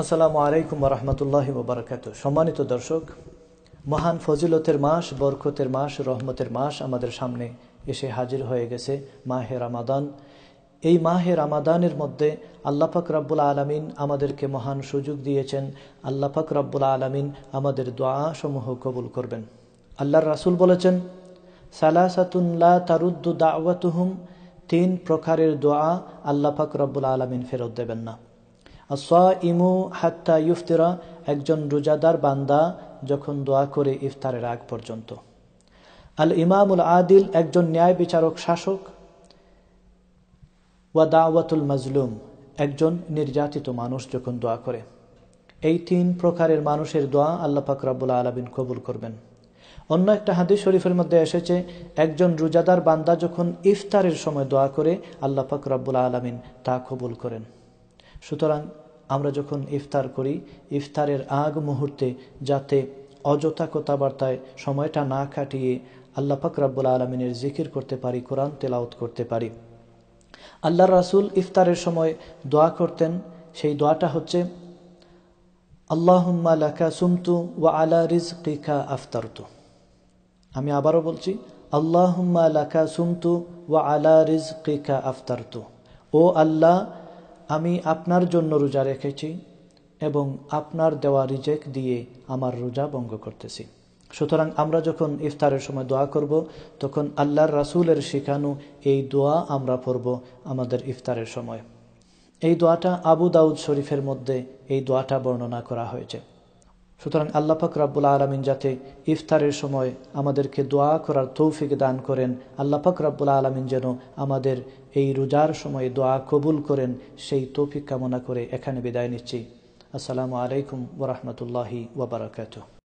আসসালামু আলাইকুম ওয়া রাহমাতুল্লাহি ওয়া বারাকাতুহু। সম্মানিত দর্শক, মহান ফজিলতের মাস, বরকতের মাস, রহমতের মাস আমাদের সামনে এসে হাজির হয়ে গেছে, মাহে রমাদান। এই মাহে রমাদানের মধ্যে আল্লাহ পাক রব্বুল আলামিন আমাদেরকে মহান সুযোগ দিয়েছেন। আল্লাহ পাক রব্বুল আলামিন আমাদের দোয়া সমূহ কবুল করবেন। আল্লাহর রাসূল বলেছেন, সালাসাতুন লা তারুদ্দু দাওয়াতুহুম, তিন প্রকারের দোয়া আল্লাহ পাক রব্বুল আলামিন ফেরত দেবেন না। আসসাইমু হাত্তা ইফতিরা, একজন রোজাদার বান্দা যখন দোয়া করে ইফতারের আগ পর্যন্ত। আল ইমামুল আদিল, একজন ন্যায় বিচারক শাসক। ওয়া দাওয়াতুল মাজলুম, একজন নির্যাতিত মানুষ যখন দোয়া করে। এই তিন প্রকারের মানুষের দোয়া আল্লাহ পাক রব্বুল আলামিন কবুল করবেন। অন্য একটা হাদিস শরীফের মধ্যে এসেছে, একজন রোজাদার বান্দা যখন ইফতারের সময় দোয়া করে আল্লাহ পাক রব্বুল আলামিন তা কবুল করেন। সুতরাং আমরা যখন ইফতার করি, ইফতারের আগ মুহূর্তে যাতে অযথা কথাবার্তায় সময়টা না কাটিয়ে আল্লাহ পাক রব্বুল আলামিনের জিকির করতে পারি, কোরআন তেলাওয়াত করতে পারি। আল্লাহর রাসূল ইফতারের সময় দোয়া করতেন, সেই দোয়াটা হচ্ছে, আল্লাহুম্মা লাকা সুমতু ওয়া আলা রিজকিকা আফতারতু। আমি আবারও বলছি, আল্লাহুম্মা লাকা সুমতু ওয়া আলা রিজকিকা আফতারতু। ও আল্লাহ, আমি আপনার জন্য রোজা রেখেছি এবং আপনার দেওয়া রিজেক দিয়ে আমার রোজা ভঙ্গ করতেছি। সুতরাং আমরা যখন ইফতারের সময় দোয়া করব, তখন আল্লাহর রাসূলের শিখানো এই দোয়া আমরা পড়ব আমাদের ইফতারের সময়। এই দোয়াটা আবু দাউদ শরীফের মধ্যে এই দোয়াটা বর্ণনা করা হয়েছে। সুতরাং আল্লাহ পাক রব্বুল আলামিন যাতে ইফতারের সময় আমাদেরকে দোয়া করার তৌফিক দান করেন, আল্লাহ পাক রব্বুল আলামিন যেন আমাদের এই রোজার সময় দোয়া কবুল করেন, সেই তৌফিক কামনা করে এখানে বিদায় নিচ্ছি। আসসালামু আলাইকুম ওয়া রাহমাতুল্লাহি ওয়া বারাকাতুহু।